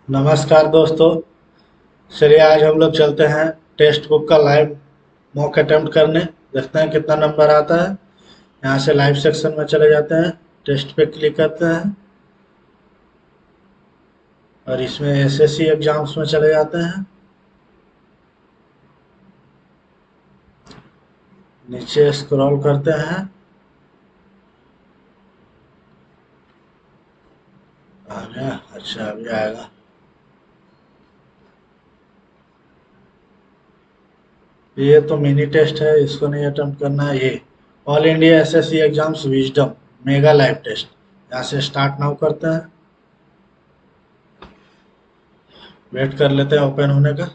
नमस्कार दोस्तों। चलिए आज हम लोग चलते हैं टेक्स्ट बुक का लाइव मॉक अटेम्प्ट करने। देखते हैं कितना नंबर आता है। यहाँ से लाइव सेक्शन में चले जाते हैं, टेस्ट पे क्लिक करते हैं और इसमें एसएससी एग्जाम्स में चले जाते हैं। नीचे स्क्रॉल करते हैं। आ गया। अच्छा, अभी आएगा। ये तो मिनी टेस्ट है, इसको नहीं अटेम्प्ट करना है। ये all India SSC exams wisdom mega live test, यहाँ से स्टार्ट नाउ करते हैं। वेट कर लेते हैं ओपन होने का।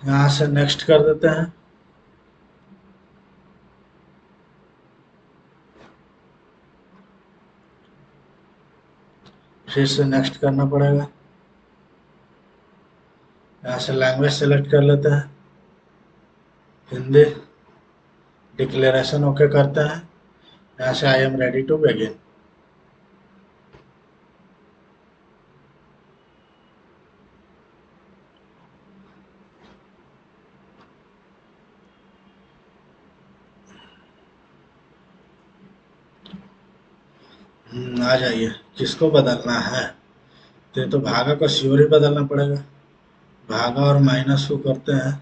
यहाँ से नेक्स्ट कर देते हैं। फिर से नेक्स्ट करना पड़ेगा। यहाँ से लैंग्वेज सेलेक्ट कर लेते हैं, हिंदी। डिक्लेरेशन ओके करते हैं। यहाँ से I am ready to begin. आ जाइए। किसको बदलना है? तो ये तो भागा को श्योर ही बदलना पड़ेगा। भागा और माइनस को करते हैं,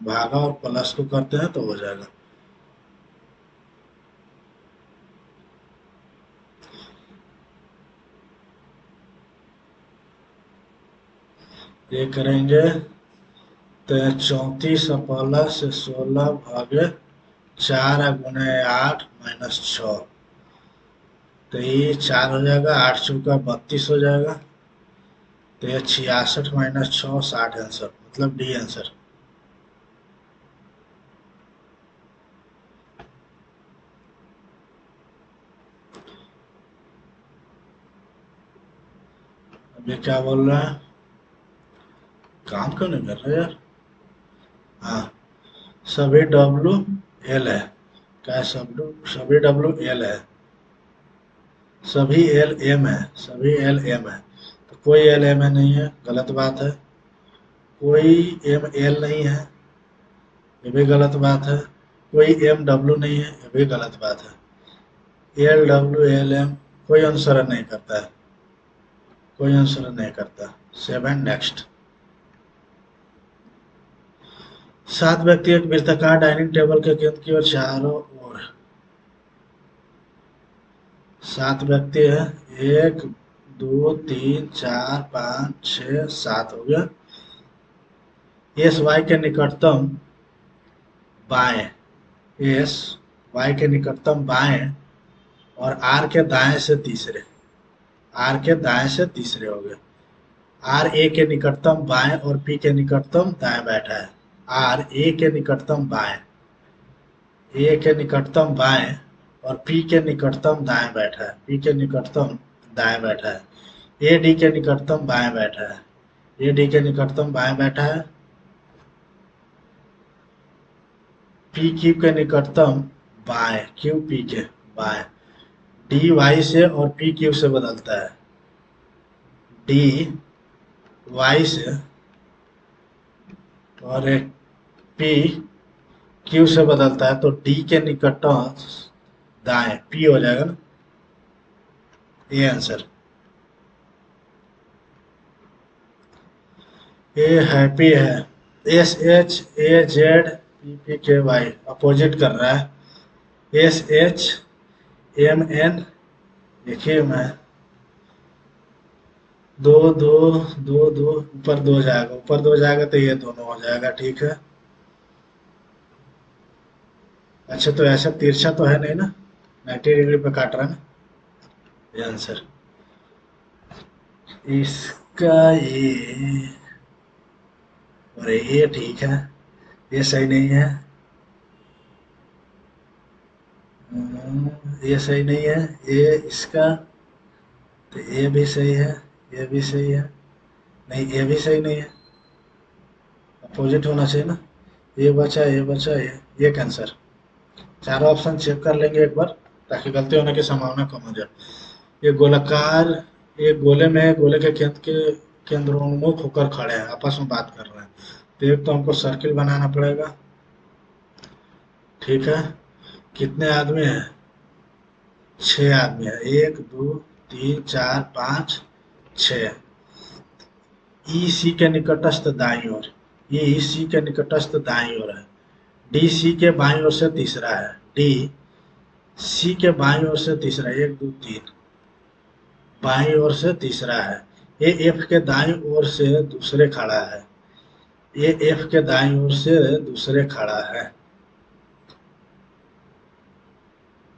भागा और प्लस को करते हैं तो हो जाएगा। ये करेंगे तो 34 से 16 भागे 4 गुने 8 - 6। तो ये 4 हो जाएगा, 8 × 4 = 32 हो जाएगा। तो ये 66 - 6 60 आंसर, मतलब डी आंसर। अब ये क्या बोल रहा है? काम क्यों नहीं कर रहा यार? हाँ, सभी डब्लू एल है। क्या है? सभी डब्लू एल है। सभी एल एम है। सभी एल एम है। तो कोई एल एम है नहीं है, गलत बात है। कोई एम एल नहीं है, ये भी गलत बात है। कोई एम डब्लू नहीं है, ये भी गलत बात है। एल डब्लू एल एम कोई अनुसरण नहीं करता है। कोई अनुसरण नहीं करता। 7 नेक्स्ट। 7 व्यक्ति एक वृत्ताकार डाइनिंग टेबल के केंद्र की ओर चारों ओर। 7 व्यक्ति है। 1 2 3 4 5 6 7 हो गया। एस वाई के निकटतम बाएं। एस वाई के निकटतम बाएं और आर के दाएं से तीसरे। आर के दाएं से तीसरे हो गए। आर ए के निकटतम बाएं और पी के निकटतम दाएं बैठा है। आर ए के निकटतम बाएं, ए के निकटतम बाएं और पी के निकटतम दाएं बैठा है। पी के निकटतम दाएं बैठा है। ए डी के निकटतम बाएं बैठा है। ए डी के निकटतम बाएं बैठा है। पी क्यू के निकटतम बाएं, क्यू पी के बाएं। डी वाई से और पी क्यू से बदलता है। डी वाई से और एक पी क्यू से बदलता है, तो डी के निकटतम दाएं पी हो जाएगा ना। ये आंसर। ए हैप्पी है। S H A Z P P के वाई अपोजिट कर रहा है। एस एच एम एन, देखिए मैं दो दो दो दो, ऊपर दो जाएगा, ऊपर दो जाएगा तो ये दोनों हो जाएगा। ठीक है। अच्छा, तो ऐसा तिरछा तो है नहीं ना, 90 डिग्री पे काट रहा है ना। ये आंसर। इसका ये, अरे ये ठीक है, ये सही नहीं है। ये सही नहीं है। ये इसका, तो ये भी सही है, ये भी सही है। नहीं, ये भी सही नहीं है, अपोजिट होना चाहिए ना। ये कैंसर। चारों ऑप्शन चेक कर लेंगे एक बार, ताकि गलती होने की संभावना कम हो जाए। ये गोलाकार, ये गोले में, गोले के केंद्रोन्मुख होकर खड़े हैं, आपस में बात कर रहे हैं। तो एक तो हमको सर्किल बनाना पड़ेगा, ठीक है। कितने आदमी हैं? 6 आदमी है, 1 2 3 4 5 6। ई सी के निकटस्थ दाईं ओर, ये ई सी के निकटस्थ दाईं ओर है। डी सी के बाईं ओर से तीसरा है, डी सी के बाईं ओर से तीसरा, 1 2 3 बाईं ओर से तीसरा है। ये एफ के दाईं ओर से दूसरे खड़ा है, ये एफ के दाईं ओर से दूसरे खड़ा है।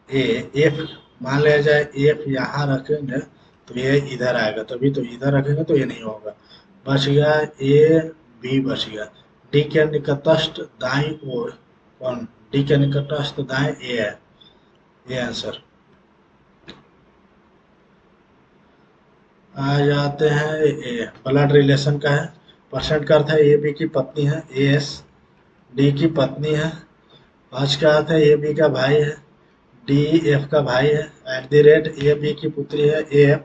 ए एफ, मान लिया जाए एफ यहाँ रखेंगे तो ये इधर आएगा, तभी तो इधर रखेंगे तो ये नहीं होगा। बच गया ए, बी बच गया। डी के निकटस्थ दाईं ओर कौन? डी के निकटस्थ दाएं ए है, ये आंसर। आ जाते हैं ए, ब्लड रिलेशन का है। परसेंट का अर्थ है ए बी की पत्नी है, ए एस डी की पत्नी है। आज का अर्थ है ए बी का भाई है, डी एफ का भाई है। At the rate A B की पुत्री है, ए एफ।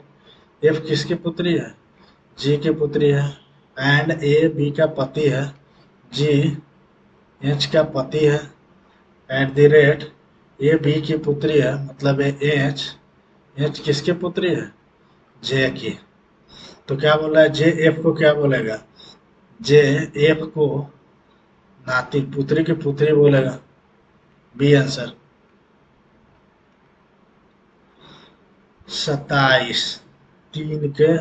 एफ किसकी पुत्री है? जी की पुत्री है। एंड ए बी का पति है, जी एच का पति है। At the rate A B की पुत्री है, मतलब एच, एच किसकी पुत्री है? जे की। तो क्या बोल रहा है, जे एफ को क्या बोलेगा? जे एफ को नाती, पुत्री की पुत्री बोलेगा। B answer. 27, 3 के,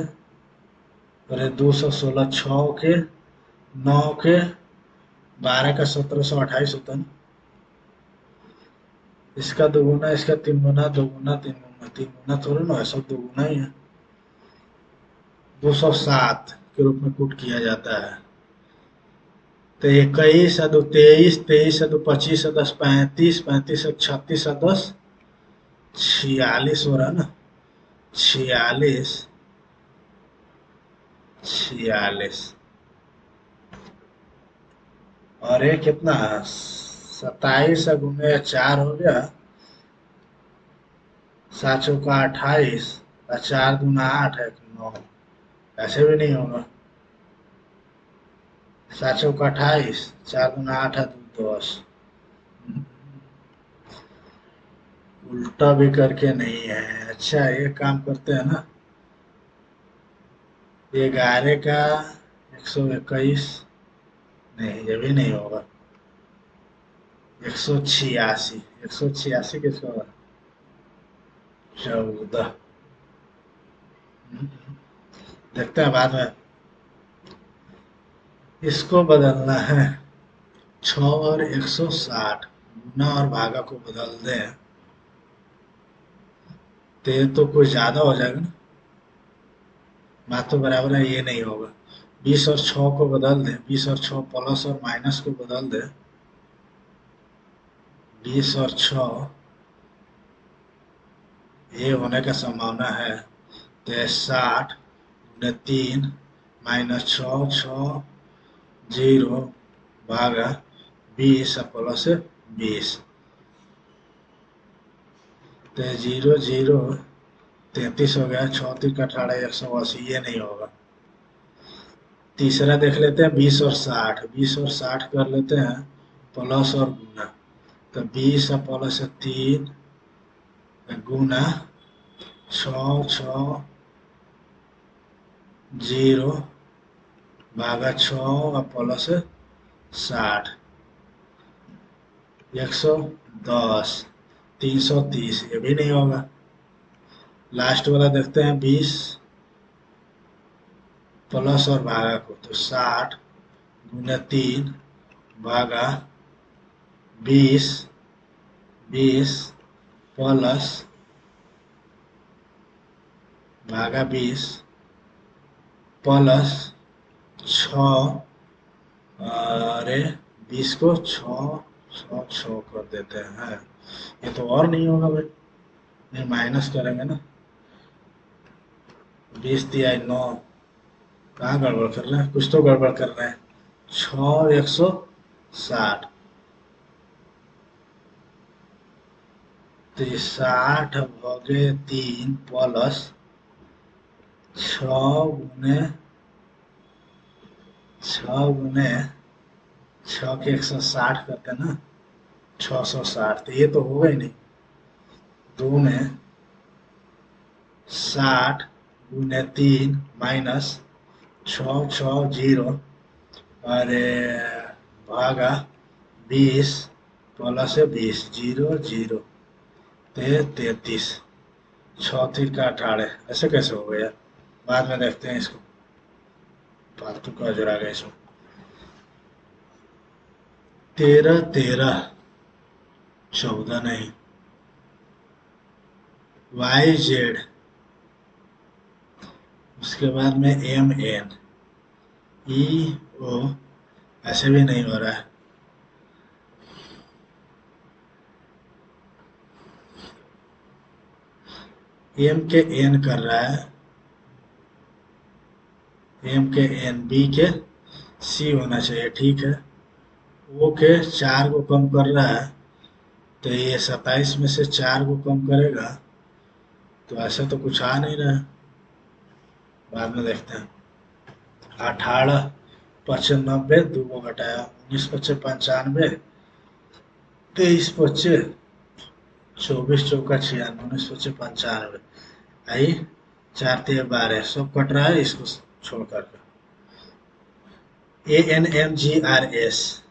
अरे 216, 6 के, 9 के, 12 का 1728 होता है ना। इसका दोगुना, इसका तीन गुना, दोगुना तीन गुना, तीन गुना थोड़ा ना है, सब दोगुना ही है। 207 के रूप में कूट किया जाता है। तो 21 दो 23, 23 दो 25, 10 35, 35 36, 10 46 हो रहा है ना। 46, 46 और ये कितना? 27 गुने 4 हो गया, 7 चौका 28, और 4 दूना 8 है, 9। ऐसे भी नहीं होगा। 7 चौका 28, 4 दूना 8 है, 10। उल्टा भी करके नहीं है। अच्छा, ये काम करते हैं ना, 11 का 121, नहीं ये भी नहीं होगा। 186, 186 किसका होगा? 14। देखते हैं बाद में। इसको बदलना है, 6 और 160, गुना और भागा को बदल दें तो ये तो कुछ ज्यादा हो जाएगा ना। बात तो बराबर है, ये नहीं होगा। 20 और 6 को बदल दें, 20 और 6 प्लस और माइनस को बदल दें। 20 और 6 ये होने का संभावना है, तो 60 गुने 3 माइनस 6, 6 0 भागा 20 प्लस 20। तो 0 0 33 हो गया, 6 3 18, 180, ये नहीं होगा। तीसरा देख लेते हैं, 20 और 60, 20 और 60 कर लेते हैं प्लस और गुना। तो 20 प्लस 3 गुना 6 6 0 भागा 6 और प्लस 60, 110, 330, ये भी नहीं होगा। लास्ट वाला देखते हैं, 20 प्लस और भागा को, तो 60 गुना 3 भागा 20, 20 प्लस भागा 20 प्लस 6, अरे 20 को 6 6 6 कर देते हैं। ये तो और नहीं होगा भाई, नहीं माइनस करेंगे ना। 20 दिया 9, कहाँ गड़बड़ कर रहे हैं, कुछ तो गड़बड़ कर रहे हैं। 6 160, तो ये 60/3 प्लस 6 गुने 6 के 160 करते हैं ना, 660, तो ये तो होगा ही नहीं। 2 में 60 गुने 3 माइनस 6 6 0, अरे भागा 20 प्लस है 20, 0 0 33, 6 3 का 18, ऐसे कैसे हो गया? बाद में देखते हैं इसको, फालतू का जुड़ा गया इसमें। 13 13, 14 नहीं, YZ, उसके बाद में MN, EO, ऐसे भी नहीं हो रहा है। M के N कर रहा है, M के N, B के C होना चाहिए, ठीक है। O के 4 को कम कर रहा है, तो ये 27 में से 4 को कम करेगा, तो ऐसा तो कुछ आ नहीं रहा है। बाद में देखते हैं। 18 95, 2 को घटाया, 19 25 95, 23 25 24 चौका 96, 19 25 95, आई 4 3 12, सब कट रहा है इसको छोड़ कर। ANMGRS,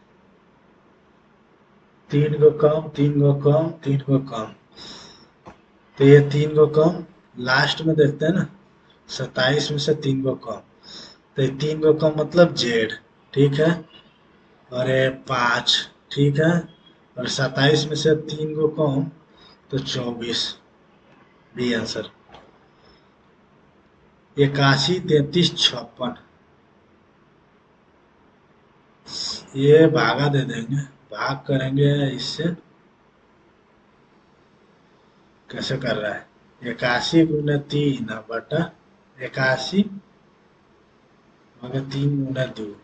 3 को कम 3 को कम 3 को कम, तो ये 3 को कम लास्ट में देखते हैं ना, 27 में से 3 को कम, तो ये 3 को कम मतलब जेड, ठीक है। और ये 5, ठीक है। और 27 में से 3 को कम, तो 24, बी आंसर। 81 33 56, ये भागा दे देंगे, भाग करेंगे इससे। कैसे कर रहा है? 81 गुने 3 बटा 81 भागा 3 गुने 2,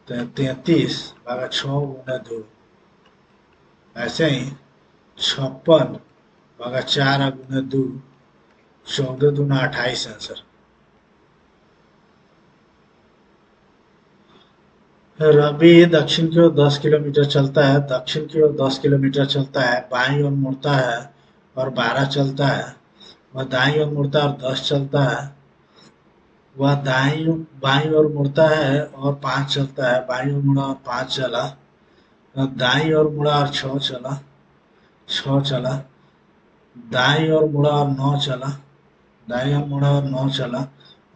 तो 33/6 गुने 2, ऐसे ही 56/4 गुने 2, 14 दूना 28 आंसर। रवि दक्षिण की ओर 10 किलोमीटर चलता है, दक्षिण की ओर 10 किलोमीटर चलता है, बाईं ओर मुड़ता है और 12 चलता है। वह दाईं ओर मुड़ता है और 10 चलता है। वह दाईं बाईं ओर मुड़ता है और 5 चलता है, बाईं ओर मुड़ा और 5 चला, दाईं ओर मुड़ा और 6 चला, 6 चला, दाईं ओर मुड़ा और 9 चला, दाईं ओर मुड़ा और 9 चला,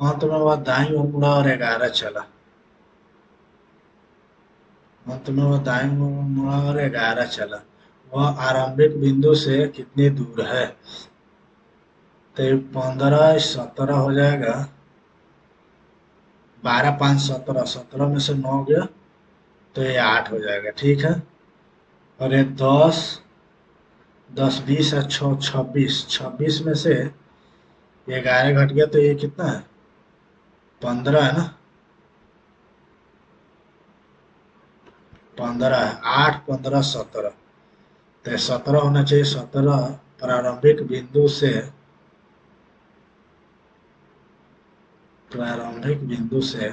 अंत में वह दाईं ओर मुड़ा और 11 चला, अंत में वह दाईं ओर मुड़ा और 11 चला। वह आरंभिक बिंदु से कितनी दूर है? तो 15 17 हो जाएगा, 12 5 17, 17 में से 9 गया, तो ये 8 हो जाएगा, ठीक है। और ये 10 10 20 और 6 26, 26 में से 11 घट गया, तो ये कितना है? 15 है ना, 15 है, 8 15 17, तो 17 होना चाहिए। 17 प्रारंभिक बिंदु से, प्रारंभिक बिंदु से,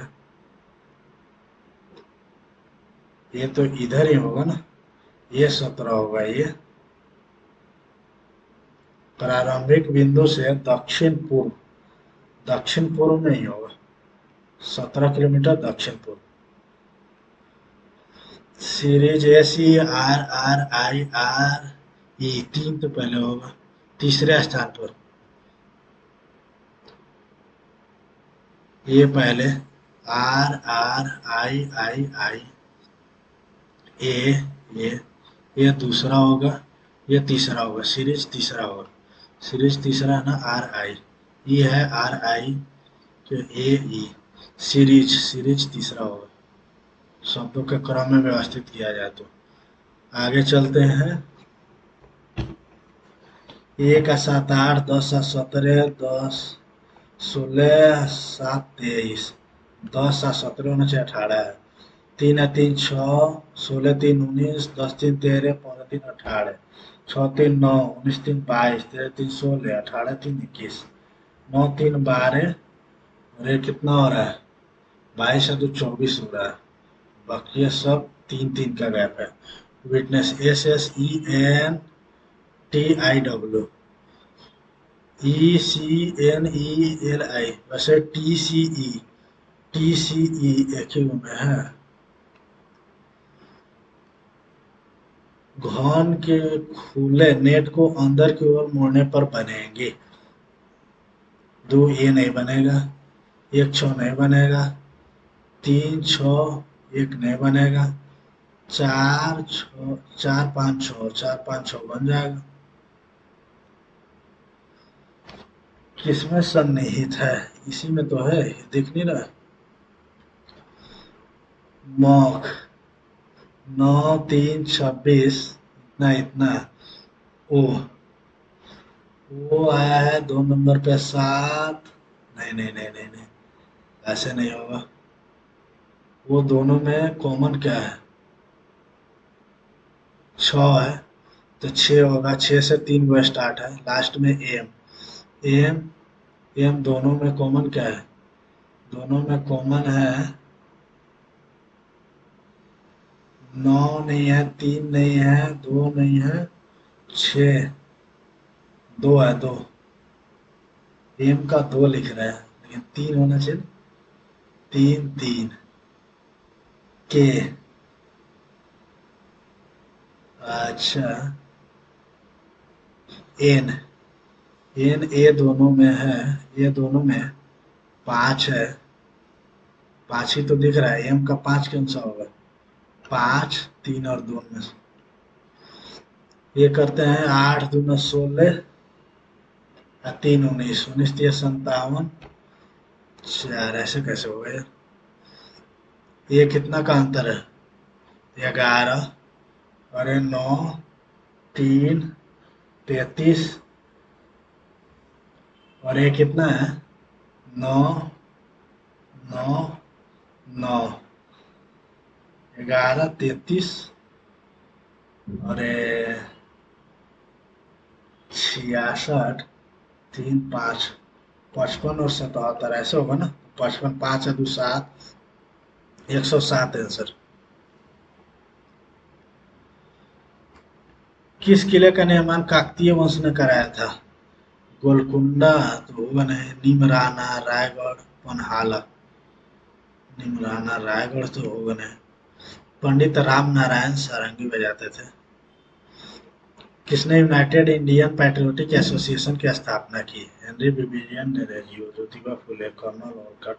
ये तो इधर ही होगा ना, ये 17 होगा। ये प्रारंभिक बिंदु से दक्षिण पूर्व, दक्षिण पूर्व में ही होगा, 17 किलोमीटर दक्षिण पूर्व। सीरीज SERRIRE, 3 तो पहले होगा, तीसरे स्थान पर। ये पहले RRIII, ये ये दूसरा होगा, ये तीसरा होगा, सीरीज तीसरा होगा, सीरीज तीसरा है ना, RI, ये है RI, तो AE, सीरीज सीरीज तीसरा होगा, शब्दों के क्रम में व्यवस्थित किया जाए तो। आगे चलते हैं। 1 का 7 8, 10 7 17, 10 16 7 23, 10 7 17 होना चाहिए, 18 है। 3 है 3 6, 16 3 19, 10 3 13, 15 3 18, 6 3 9, 19 3 22, 13 3 16, 18 3 21, 9 3 12, और ये कितना हो रहा है? 22 है तो 24 हो रहा है। बाकी ये सब 3 3 का गैप है। विटनेस SSENTIW, ECNELI, वैसे TCE एक ही में है। घन के खुले नेट को अंदर की ओर मोड़ने पर बनेंगे। 2 ये नहीं बनेगा, 1 6 नहीं बनेगा, 3 6 1 नहीं बनेगा, 4 6 4 5 6 4 5 6 बन जाएगा। किसमें सन्निहित है? इसी में तो है, दिख नहीं रहा। मॉक 9 3 26, इतना इतना। ओ वो आया है 2 नंबर पे 7। नहीं नहीं नहीं नहीं नहीं, ऐसे नहीं होगा। वो दोनों में कॉमन क्या है? 6 है तो 6 होगा, 6 से 3 वो स्टार्ट है, लास्ट में एम। एम एम दोनों में कॉमन क्या है? दोनों में कॉमन है 9 नहीं है, 3 नहीं है, 2 नहीं है, 6, 2 है, 2। एम का 2 लिख रहे हैं लेकिन 3 होना चाहिए। 3 3 के। अच्छा, एन एन ए दोनों में है, ये दोनों में 5 है। 5 ही तो दिख रहा है, एम का 5 कौन सा होगा? 5 3 और 2 में ये करते हैं 8 दूना 16, 3 19, 19 3 57, 4, ऐसे कैसे हो गए? ये कितना का अंतर है? 11, अरे 9 3 33, और ये कितना है? 9 9 9, 11 33, और ये 66 3 5, 55 और 77, ऐसे होगा ना? 55 5 है 2 7, 107 आंसर। किस किले का निर्माण काकतीय वंश ने कराया था? गोलकुंडा तो होगा नहीं, नीमराना रायगढ़ पन्हाला। नीमराना रायगढ़ तो होगा नहीं। पंडित राम नारायण सारंगी बजाते थे। किसने यूनाइटेड इंडियन पैट्रियोटिक एसोसिएशन की स्थापना की? हेनरी विविलियम Derozio, Jyotiba Phule, colonel Olcott,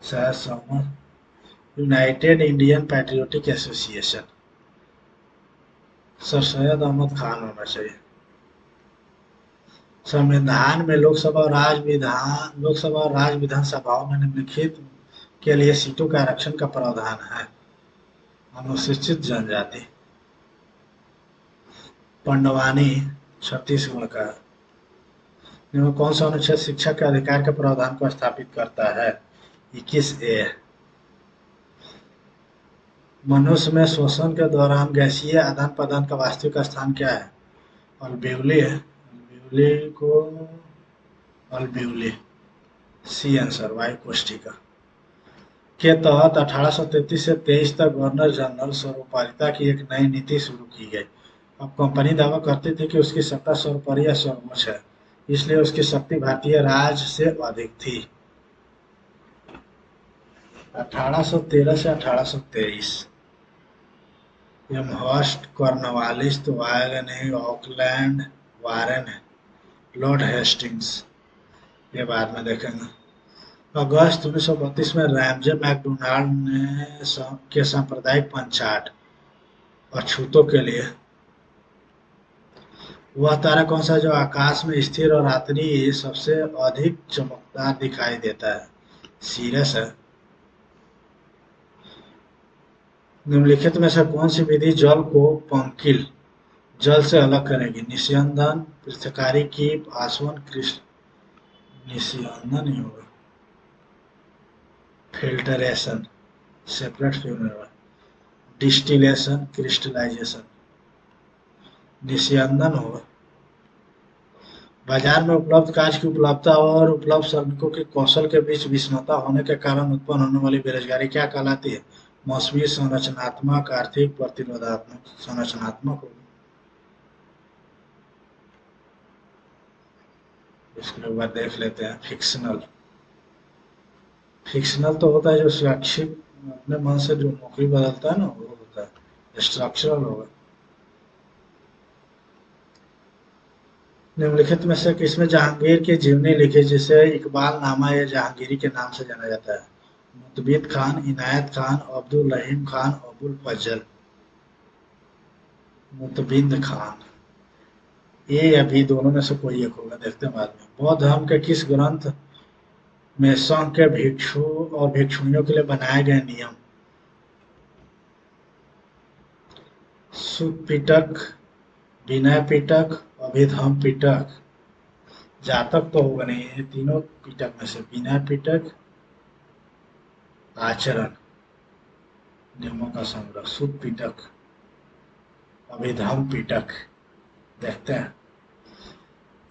sir समर। United Indian Patriotic Association, sir Syed Ahmad Khan होना चाहिए। संविधान में लोकसभा और राज्य विधानसभाओं में निम्नलिखित के लिए सीटों के आरक्षण का प्रावधान है। अनुसूचित जनजाति, पंडवानी छत्तीसगढ़ का। इनमें कौन सा अनुच्छेद शिक्षा के अधिकार के प्रावधान को स्थापित करता है? 21A। मनुष्य में श्वसन के दौरान गैसीय आदान प्रदान का वास्तविक स्थान क्या है? अल्वेओली है। अल्वेओली को अल्वेओली, सी आंसर, वायु कोष्ठिका के तहत 1833 से 23 तक गवर्नर जनरल सर्वोपरिता की एक नई नीति शुरू की गई। अब कंपनी दावा करती थी कि उसकी सत्ता सर्वोपरि या सर्वोच्च है, इसलिए उसकी शक्ति भारतीय राज से अधिक थी। 1813 से 1823। एमहर्स्ट, कॉर्नवालिस तो आएगा नहीं, ऑकलैंड, वारेन है, लॉर्ड हेस्टिंग्स, ये बाद में देखेंगे। अगस्त 1932 में रैमजे मैकडोनाल्ड ने के सांप्रदायिक पंचाट अछूतों के लिए। वह तारा कौन सा है जो आकाश में स्थिर और रात्रि सबसे अधिक चमकदार दिखाई देता है? सीरस है। निम्नलिखित में से कौन सी विधि जल को पंकिल जल से अलग करेगी? निस्यंदन, पृथकारी कीप, आसवन, कृष्ण। निस्यंदन ही होगा। फिल्टरेशन, सेपरेट फ्यूमेबल, डिस्टिलेशन, क्रिस्टलाइजेशन, निस्यंदन होगा। बाजार में उपलब्ध कांच की उपलब्धता और उपलब्ध श्रमिकों के कौशल के बीच विषमता होने के कारण उत्पन्न होने वाली बेरोजगारी क्या कहलाती है? मौसमी, संरचनात्मक, आर्थिक, प्रतिरोधात्मक। संरचनात्मक होगी। इसके बाद देख लेते हैं फिक्शनल। फिक्शनल तो होता है जो शैक्षिक अपने मन से जो नौकरी बदलता है ना, वो होता है। स्ट्रक्चरल होगा। निम्नलिखित में से किसमें जहांगीर की जीवनी लिखी जिसे इकबाल नामा या जहांगीरी के नाम से जाना जाता है? मुतबिद खान, इनायत खान, अब्दुल रहीम खान, अबुल फजल। मुतबिद खान। ए या बी दोनों में से कोई एक होगा, देखते हैं बाद में। बौद्ध धर्म के किस ग्रंथ में संघ के भिक्षु और भिक्षुणियों के लिए बनाए गए नियम? सुपिटक, विनय पिटक, अभिधम पिटक। जातक तो होगा नहीं, ये तीनों पिटक में से विनय पिटक, आचरण, नियमों का संग्रह, सुपिटक, अभिधम पिटक। देखते हैं।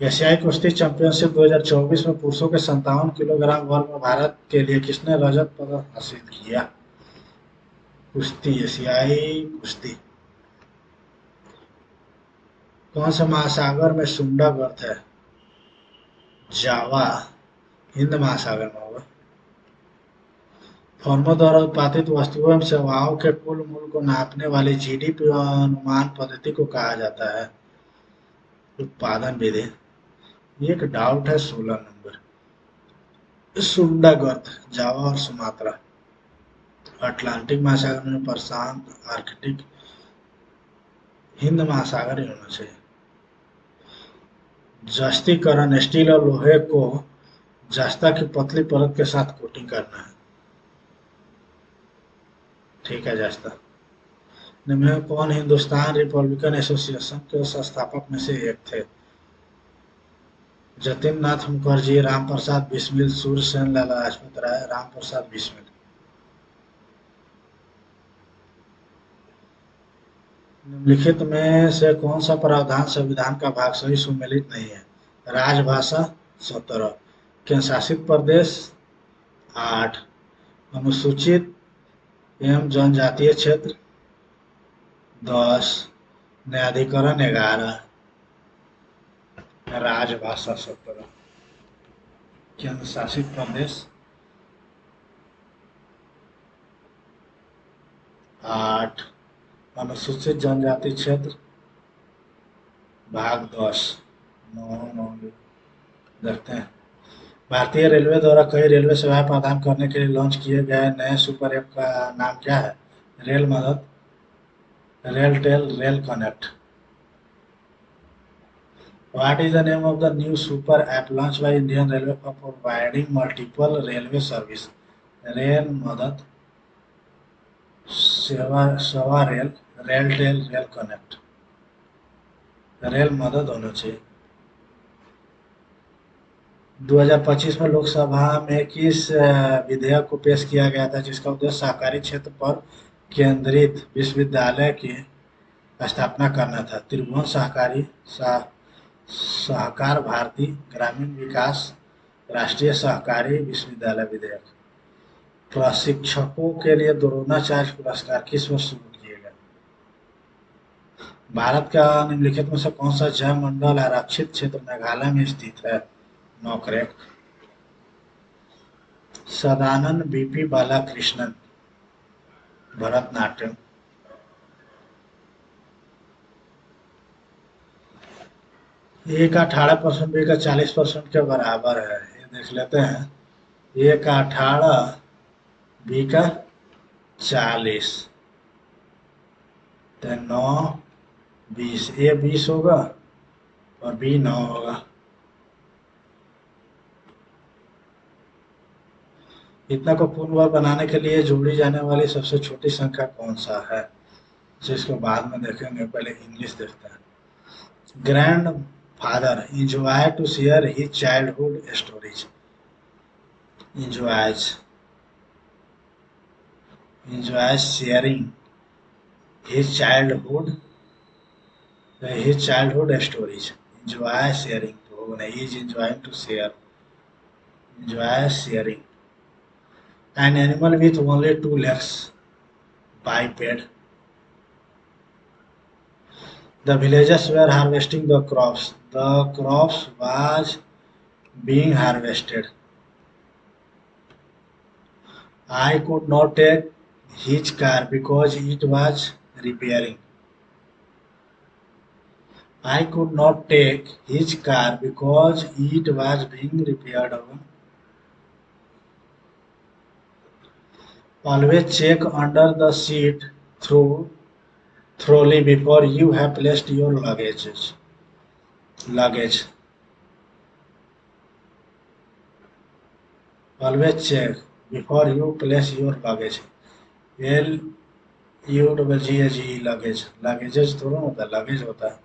एशियाई कुश्ती चैंपियनशिप 2024 में पुरुषों के 57 किलोग्राम वर्ग में भारत के लिए किसने रजत पदक हासिल किया? कुश्ती, एशियाई कुश्ती। कौन से महासागर में सुंडा गर्त है? जावा। हिंद महासागर में होगा। फर्मों द्वारा उत्पादित वस्तुओं एवं सेवाओं के कुल मूल्य को नापने वाली जीडीपी अनुमान पद्धति को कहा जाता है? उत्पादन विधि। ये एक डाउट है 16 नंबर। सुंडा गर्त, जावा और सुमात्रा। अटलांटिक महासागर में, प्रशांत, आर्कटिक। हिंद महासागर ही होना चाहिए। जस्तीकरण, स्टील और लोहे को जस्ता की पतली परत के साथ कोटिंग करना है। ठीक है, जस्ता। निम्न में कौन हिंदुस्तान रिपब्लिकन एसोसिएशन के संस्थापक में से एक थे? जतिन नाथ मुखर्जी, राम प्रसाद बिस्मिल, सूर्यसेन, लाला लाजपत राय, राम प्रसाद बिस्मिल। निम्नलिखित में से कौन सा प्रावधान संविधान का भाग सही सुमेलित नहीं है? राजभाषा 17, केंद्र शासित प्रदेश 8, अनुसूचित एवं जनजातीय क्षेत्र 10, न्यायाधिकरण 11, राजभाषा 17, केंद्र शासित प्रदेश 8, अनुसूचित जनजाति क्षेत्र भाग 10। 9 देखते हैं। भारतीय रेलवे द्वारा कई रेलवे सेवाएं प्रदान करने के लिए लॉन्च किए गए नए सुपर ऐप का नाम क्या है? रेल मदद, RailTel, rail connect. What is the name of the new super app launched by Indian Railway for providing multiple railway service? Rail मदद, सेवा rail, RailTel, rail connect. Rail मदद होना चाहिए। 2025 में लोकसभा में किस विधेयक को पेश किया गया था जिसका उद्देश्य सहकारी क्षेत्र पर केंद्रित विश्वविद्यालय की स्थापना करना था? त्रिभुवन सहकारी, सहकार भारती, ग्रामीण विकास, राष्ट्रीय सहकारी विश्वविद्यालय विधेयक। प्रशिक्षकों के लिए द्रोणाचार्य पुरस्कार किस वर्ष शुरू किए गए? भारत का निम्नलिखित में से कौन सा जैव मंडल आरक्षित क्षेत्र मेघालय में स्थित है? नोकरेक। सदानंद बीपी बालाकृष्णन, भरतनाट्यम। ए का 18%, बी का 40% के बराबर है, ये देख लेते हैं। ए का 18, बी का 40, तो 9, 20। ए 20 होगा और बी 9 होगा। इतना को पूर्ण वर्ग बनाने के लिए जोड़ी जाने वाली सबसे छोटी संख्या कौन सा है? जिसको बाद में देखेंगे, पहले इंग्लिश देखते हैं। Grand father enjoy to share his childhood stories. Enjoys. enjoys sharing his childhood stories. Enjoy sharing. तो he is enjoying to share. Enjoy sharing. An animal with only two legs, biped. The villagers were harvesting the crops. The crops was being harvested. I could not take his car because it was repairing. I could not take his car because it was being repaired. Always check under the seat through thoroughly before you have placed your luggage. Luggage. Always check before you place your luggage. L U double G H E luggage luggages थोड़ा होता है luggage होता है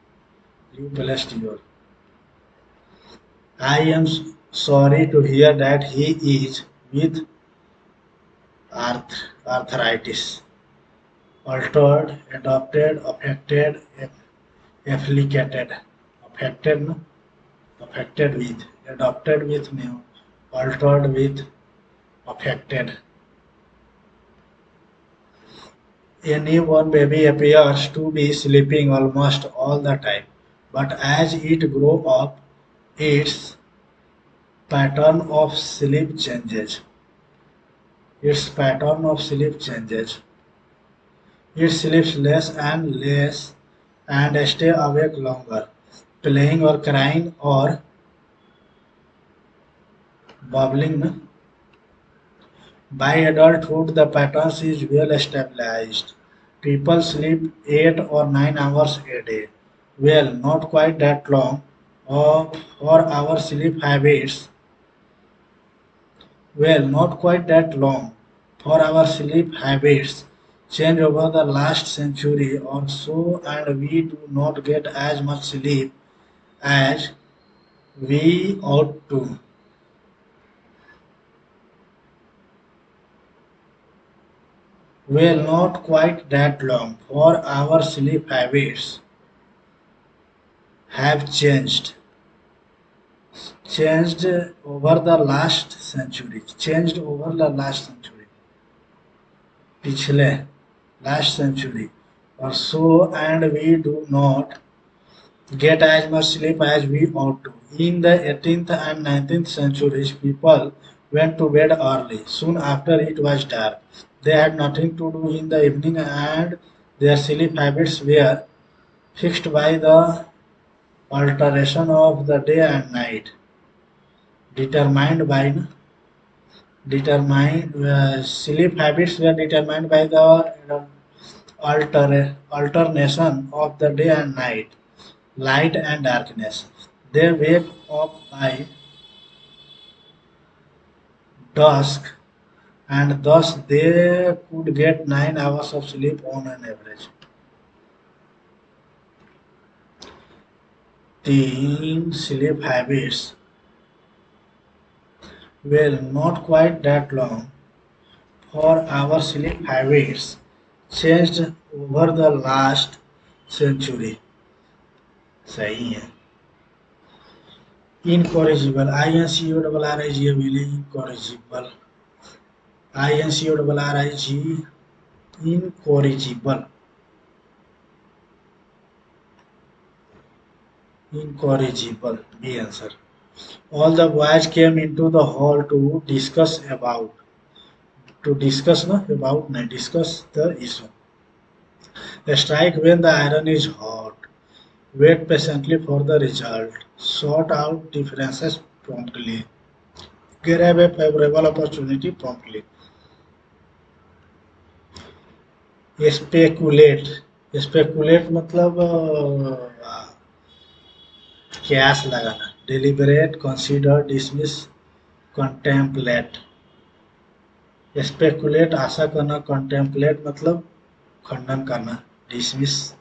you plus your I am sorry to hear that he is with arthritis altered adopted affected afflicted affected no affected with adopted with new altered with affected a newborn baby appears to be sleeping almost all the time, but as it grows up, its pattern of sleep changes. Its pattern of sleep changes. It sleeps less and less and stays awake longer, playing or crying or bubbling. By adulthood, the pattern is well established. People sleep 8 or 9 hours a day. Well, not quite that long. For our sleep habits, well, not quite that long. For our sleep habits change over the last century or so, and we do not get as much sleep as we ought to. Well, not quite that long. For our sleep habits have changed over the last century. Changed over the last century. पिछले last century or so, and we do not get as much sleep as we ought to. In the 18th and 19th centuries, people went to bed early, soon after it was dark. They had nothing to do in the evening, and their sleep habits were fixed by the alteration of the day and night, determined by determined sleep habits were determined by the alternation of the day and night, light and darkness. They wake up by dusk, and thus they could get 9 hours of sleep on an average. Teen sleep habits, well, not quite that long. For our sleep habits changed over the last century. सही है. Incorrigible. INCORRIGIBLE. Incorrigible. INCORRIG. Incorrigible. Incorrigible. B answer. All the boys came into the hall to discuss about. To discuss no about no discuss the issue. Strike when the iron is hot. Wait patiently for the result. Sort out differences promptly. Grab a favorable opportunity promptly. Speculate. Speculate मतलब क्यास लगाना. Deliberate, consider, dismiss, contemplate. Speculate आशा करना. Contemplate मतलब खंडन करना. Dismiss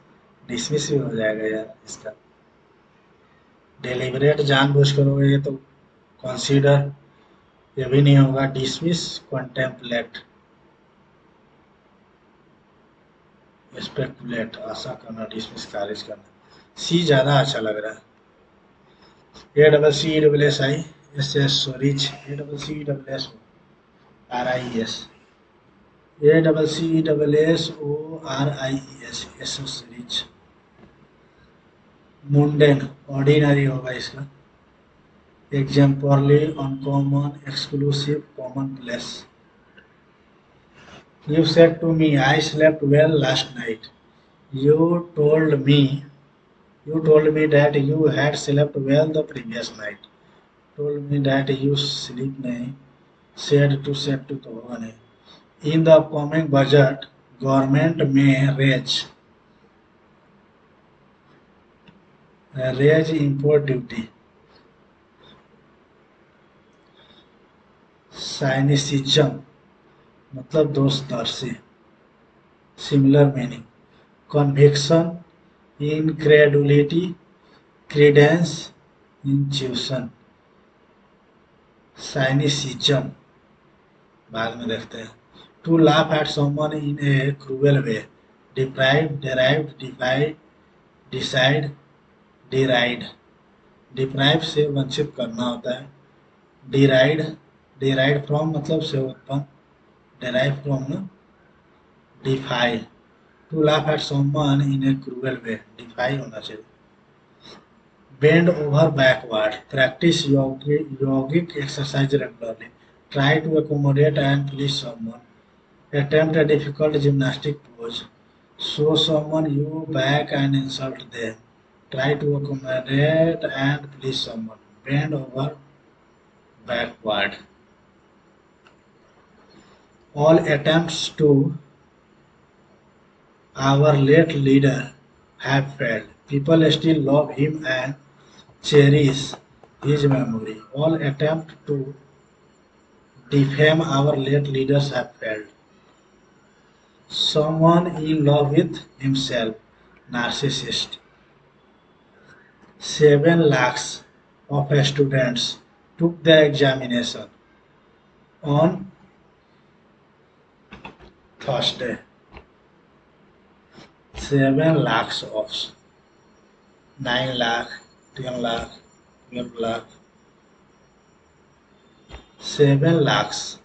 dismiss भी हो जाएगा यार इसका. Deliberate जानबूझ करोगे ये तो. Consider ये भी नहीं होगा. Dismiss, contemplate. स्पेकुलेट आशा करना, डिसमिस खारिज करना। सी ज़्यादा अच्छा लग रहा है। A double C double S I S S rich, A double C double S R I S, A double C double S O R I S S S rich. Mundane ordinary होगा इसका। Exemplary, uncommon, exclusive, commonplace. You said to me, I slept well last night. You told me, you told me that you had slept well the previous night. Told me that you sleep नहीं, said to तो होगा नहीं। In the upcoming budget, government may raise import duty. Cynicism मतलब दोषदर्शी, similar meaning. Conviction, incredulity, credence, intuition. साइनिसिज्म बाद में देखते हैं। To laugh at someone in a cruel way, deprive, derived, divide, decide, deride. Deprive से वंचित करना होता है। डिराइड, डिराइड फ्रॉम मतलब से उत्पन्न, डेराइव फ्रॉम ना, defy. To laugh at someone in a cruel way, defy होना चाहिए। Bend over backward. Practice yogic exercise regularly. Try to accommodate and please someone. Attempt a difficult gymnastic pose. Show someone you back and insult them. Try to accommodate and please someone. Bend over backward. All attempts to our late leader have failed. People still love him and cherish his memory. All attempts to defame our late leaders have failed. Someone in love with himself, narcissist. 7 lakhs of students took the examination on Thursday. 7 lakhs of 9 lakh, 10 lakh, 12 lakh, 7 lakhs.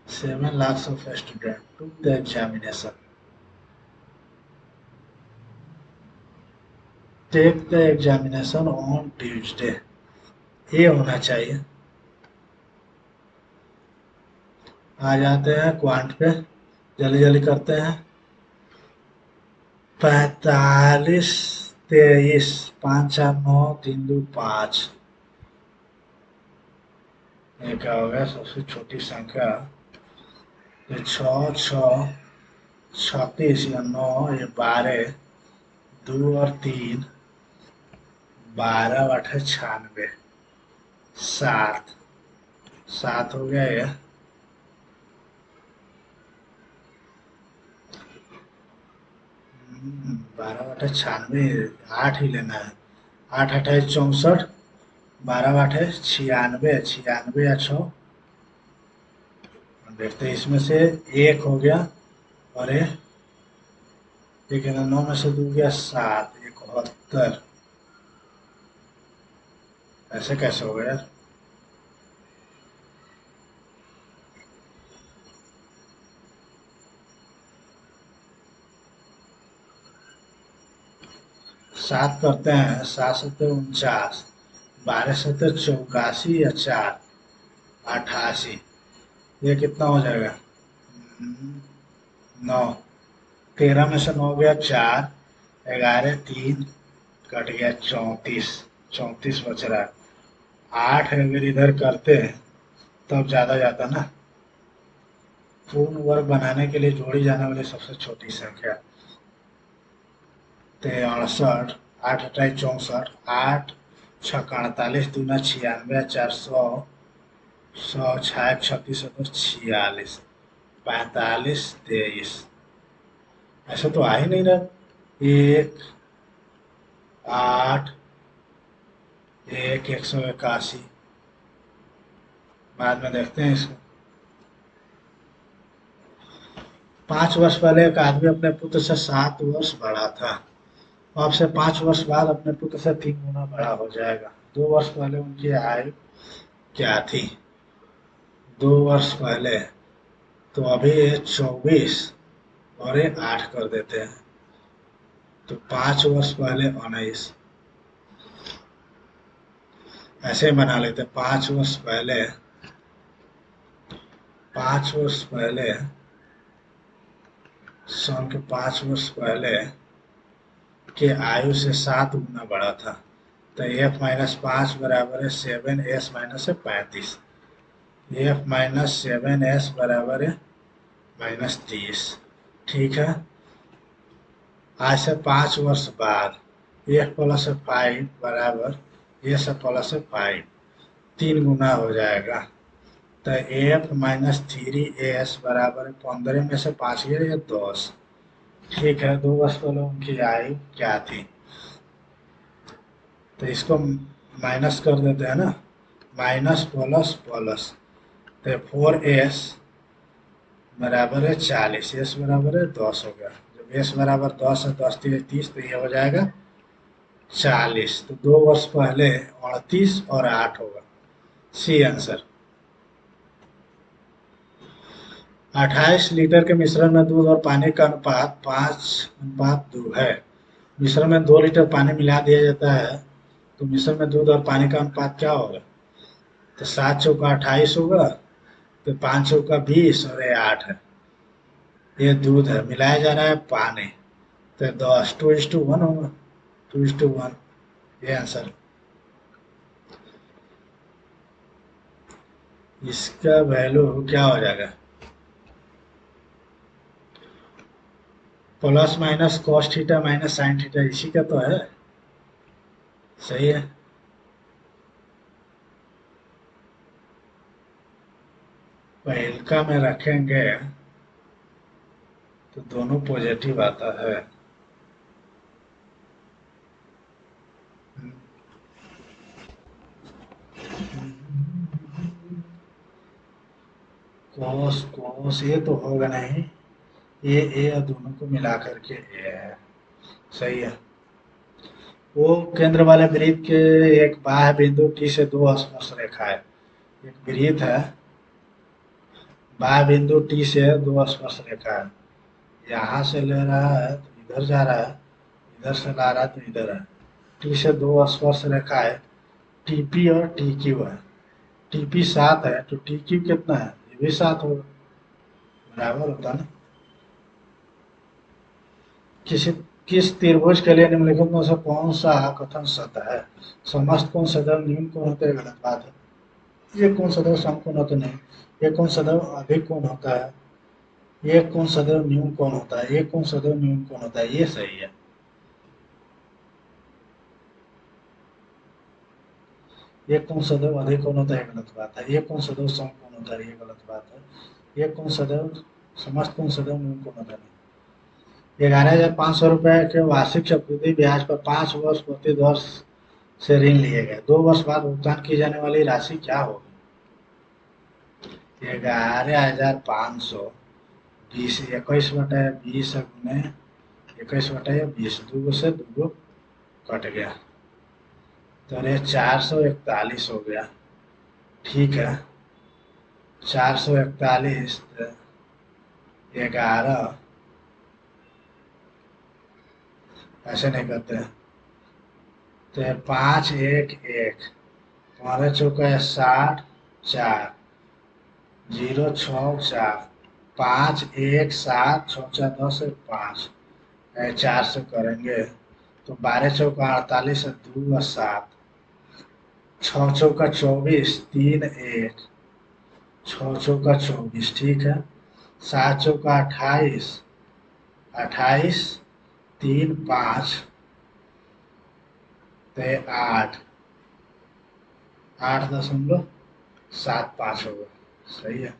7 lakhs of students took the examination. Take the examination on Tuesday. ये होना चाहिए। आ जाते हैं quant पे, जल्दी जल्दी करते हैं। 45, 23, 5, 4, 9, 3, 2, 5। ये क्या हो गया? सबसे छोटी संख्या ये 6, 6, 36 या 9, ये 12, 2 और 3, 12 8 96, 7, 7 हो गया ये। 12 8 96, 8 ही लेना है। 8 28 64, 12 8 96, 96 या 6। देखते हैं इसमें से एक हो गया और एक 9 में से 2 गया 7, 71। ऐसे कैसे हो गया? 7 करते हैं, 7 7 49, 12 7 84 या 4 88। ये कितना हो जाएगा? 9। 13 में से 9 गया 4, 11 3 कट गया 34, 34 बच रहा है। 8 अगर इधर करते हैं तब ज्यादा जाता ना। पूर्ण वर्ग बनाने के लिए जोड़ी जाने वाली सबसे छोटी संख्या 68, 8 28 64, 8 6 48, 2 96, 4 100, 100 6 36 46, 45 23। ऐसा तो आ ही नहीं रहा। 1 8 1 181। बाद में देखते हैं इसको। 5 वर्ष पहले एक आदमी अपने पुत्र से 7 वर्ष बड़ा था। अब से 5 वर्ष बाद अपने पुत्र से 3 गुना बड़ा हो जाएगा। 2 वर्ष पहले उनकी आयु क्या थी? 2 वर्ष पहले, तो अभी ये 24 और ये 8 कर देते हैं, तो 5 वर्ष पहले 19। ऐसे ही बना लेते हैं। 5 वर्ष पहले सन के 5 वर्ष पहले के आयु से 7 गुना बड़ा था। तो F-5 बराबर है 7s माइनस है 35। F-7s बराबर है -30। ठीक है। आज से 5 वर्ष बाद F प्लस 5 बराबर S प्लस 5, 3 गुना हो जाएगा। तो F-3s बराबर 15 में से 5 गया या 10। ठीक है। 2 वर्ष पहले उनकी आयु क्या थी? तो इसको माइनस कर देते हैं ना, माइनस प्लस प्लस, तो 4s बराबर है 40, s बराबर है 10 हो गया। जब s बराबर 10 है, 10 3 30, तो ये हो जाएगा 40। तो 2 वर्ष पहले 38 और 8 होगा। C answer. 28 लीटर के मिश्रण में दूध और पानी का अनुपात 5:2 है। मिश्रण में 2 लीटर पानी मिला दिया जाता है, तो मिश्रण में दूध और पानी का अनुपात क्या होगा? तो 7 चौका 28 होगा, तो 5 चौका 20 और ये 8 है। ये दूध है, मिलाया जा रहा है पानी, तो 10 2:1 होगा। 2:1, ये आंसर। इसका वैल्यू क्या हो जाएगा? Plus minus cos theta minus sine theta, इसी का तो है। सही है। पहलका में रखेंगे तो दोनों पॉजिटिव आता है। कॉस कॉस ये तो होगा नहीं, ये ए और दोनों को मिला करके ए है। सही है। वो केंद्र वाले वृत्त के एक बाह्य बिंदु टी से 2 स्पर्श रेखा है। एक वृत्त है, बाह्य बिंदु टी से 2 स्पर्श रेखा है। यहाँ से ले रहा है तो इधर जा रहा है, इधर से ला रहा है तो इधर है। टी से 2 स्पर्श रेखा है, टीपी और टी क्यू है। टीपी 7 है, तो टी क्यू कितना है? ये भी 7 होगा, बराबर होता ना। किसी किस त्रिभुज के लिए निम्नलिखित में से कौन सा कथन सत्य है? समस्त कोण सदैव न्यून कोण होते हैं, गलत बात है। ये कोण सदैव समकोण होते नहीं, ये कोण सदैव अधिक कोण होता है, ये कोण सदैव न्यून कोण होता है, ये कोण सदैव न्यून कोण होता है, ये सही है। ये कोण सदैव अधिक कोण होता है, गलत बात है। ये कोण सदैव समकोण होता है, ये गलत बात है। ये कोण सदैव समस्त कोण सदैव न्यून कोण होता है। 11,500 रुपए के वार्षिक चक्रवृद्धि ब्याज पर 5 वर्ष प्रतिवर्ष से ऋण लिए गए। 2 वर्ष बाद भुगतान की जाने वाली राशि क्या होगी? 11,500 20 21/20 गुने 21/20, 2 से 2 कट गया, तो ये 441 हो गया। ठीक है। 441 11, ऐसे नहीं करते हैं। तो 511, 15 चौका 60, 4 0 6 4, 5 1 7 6 10 5, 4 से करेंगे तो 12 चौका 48 2 7, 6 चौका 24 3 1, 6 चौका 24। ठीक है। 7 चौका 28, 28 3 5, तो 8, 8.75 होगा। सही है,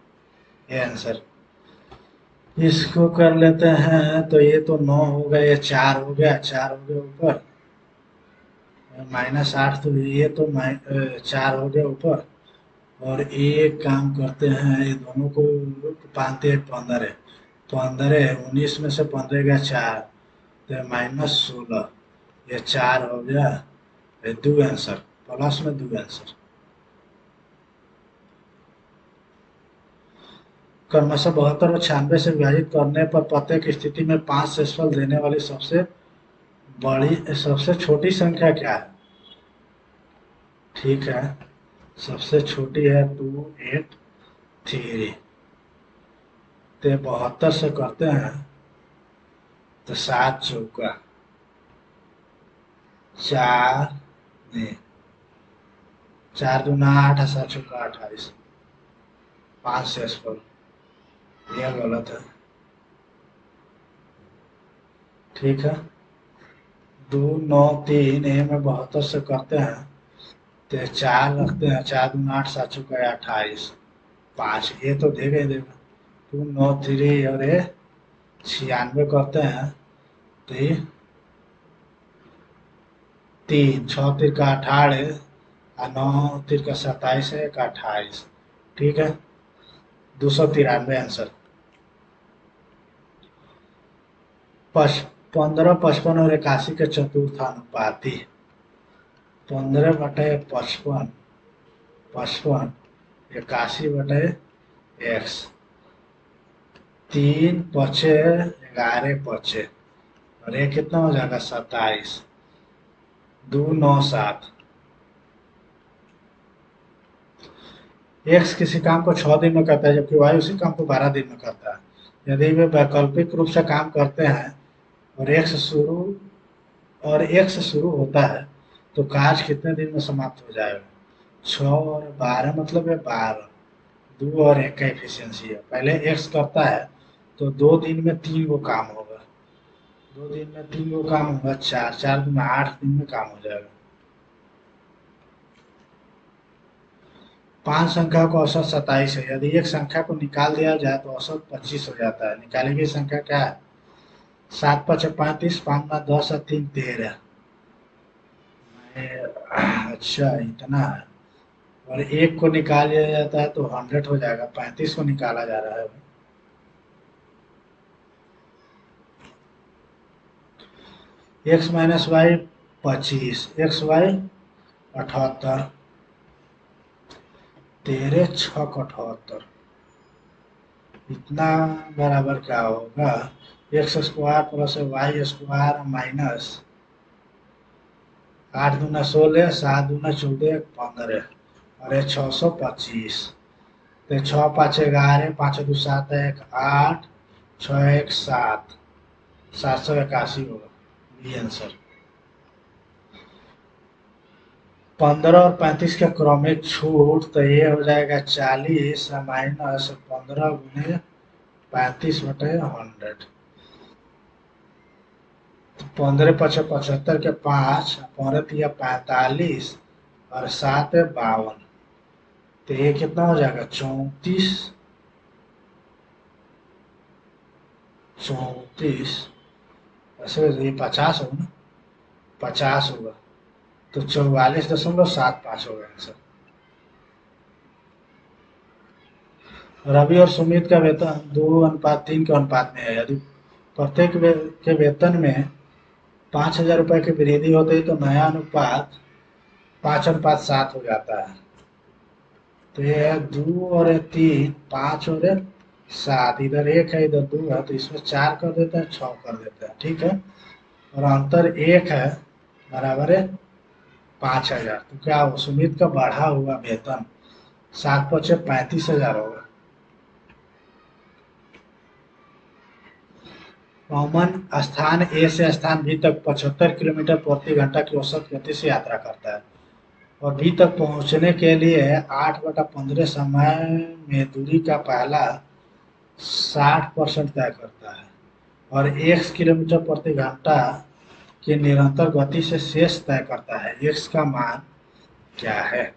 ये आंसर। इसको कर लेते हैं, तो ये तो 9 हो गया, ये 4 हो गया, 4 हो गया ऊपर, -8, तो ये तो 4 हो गया ऊपर। और एक काम करते हैं, ये दोनों को बांधते हैं 15 है, 15, 19 में से 15 गया 4, तो -16, ये 4 हो गया, ये 2 आंसर, प्लस में 2 आंसर। क्रमशः 72 और 96 से विभाजित करने पर प्रत्येक स्थिति में 5 शेषफल देने वाली सबसे छोटी संख्या क्या है? ठीक है, सबसे छोटी है 283। तो 72 से करते हैं तो 7 चौका 4, नहीं, 4 दूना 8, 7 चौका 28, 5 शेषफल, यह गलत है। ठीक है, 2, 9, 3, में 72 से करते हैं तो 4 रखते हैं, 4 दूना 8, 7 चौका 28, 5, ये तो देगा ही देगा। 2, 9, 3 और ये 96 करते हैं तो ये 3, 6 3 का 18 और 9 3 का 27 है, का 28। ठीक है, 293 आंसर। 15, 55 और 81 के चतुर्थानुपाती। 15/55, 55, 81/x, 3 पचे 11 पचे, और ये कितना हो जाएगा 27, 2, 9, 7। एक्स किसी काम को 6 दिन में करता है जबकि वाई उसी काम को 12 दिन में करता है। यदि वे वैकल्पिक रूप से काम करते हैं और एक्स शुरू होता है तो कार्य कितने दिन में समाप्त हो जाएगा? 6 और 12 मतलब है 12, 2 और 1 का एफिशिएंसी है। पहले एक्स करता है तो 2 दिन में 3 गो काम होगा, 2 दिन में 3 गो काम होगा, 4, 4 दिन में 8 दिन में काम हो जाएगा। 5 संख्या का औसत 27 है। यदि एक संख्या को निकाल दिया जाए तो औसत 25 हो जाता है। निकाली गई संख्या क्या है? 7 5 35, 5 9 10 और 3 13। अच्छा, इतना है। और एक को निकाल लिया जाता है तो 100 हो जाएगा, 35 को निकाला जा रहा है। X minus Y 25, X Y 78, 13 6 78, इतना बराबर क्या होगा? X square plus Y square minus 8 दूना 16, 7 दूना 14, 15, और 625। तो 6 5 11, 5 2 7 1 8, 6 1 7, 781 होगा, ये आंसर। 15 और 35 का क्रमिक छूट तो ये हो जाएगा 40 माइनस 15 गुने 35/100। 15 पचे 75 के 5, 15 तिया 45 और 7 है 52। तो ये कितना हो जाएगा? 34, 34, ऐसे ये 50 होगा ना, 50 होगा, तो 44.75 होगा आंसर। रवि और सुमित का वेतन 2:3 के अनुपात में है। यदि प्रत्येक के वेतन में 5,000 रुपए की वृद्धि होती है तो नया अनुपात 5:7 हो जाता है। तो ये है 2 और 3, 5 और 7, इधर 1 है, इधर 2 है, तो इसमें 4 कर देते हैं, 6 कर देते हैं। ठीक है, और अंतर 1 है, बराबर है 5,000। तो क्या हो, सुमित का बढ़ा हुआ वेतन 7 पचे 35,000 होगा। कॉमन स्थान ए से स्थान बी तक 75 किलोमीटर प्रति घंटा की औसत गति से यात्रा करता है और बी तक पहुंचने के लिए 8/15 समय में दूरी का पहला 60% तय करता है और 1 किलोमीटर प्रति घंटा की निरंतर गति से शेष तय करता है। x का मान क्या है?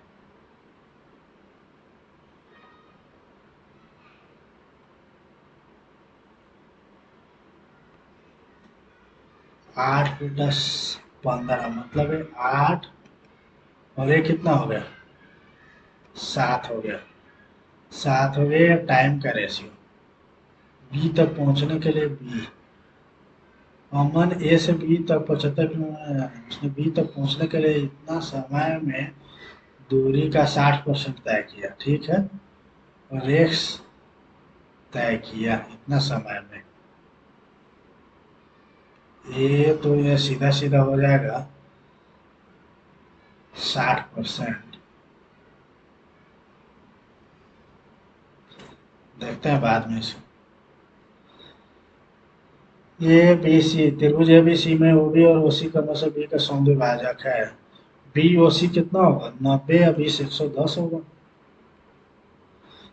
8/15 मतलब है 8, और ये कितना हो गया? 7 हो गया, 7 हो गया टाइम का रेशियो। बी तक पहुंचने के लिए बी, अमन ए से बी तक 75 किलोमीटर, उसने बी तक पहुंचने के लिए इतना समय में दूरी का 60% तय किया, ठीक है, और एक्स तय किया इतना समय में। ये तो ये सीधा सीधा हो जाएगा 60%। देखते हैं बाद में इसे। ये बी सी त्रिभुज ए बी सी में ओ बी और ओ सी क्रम से बी का समद्विभाजक है। बी ओ सी कितना होगा, 90 या 20 110 होगा।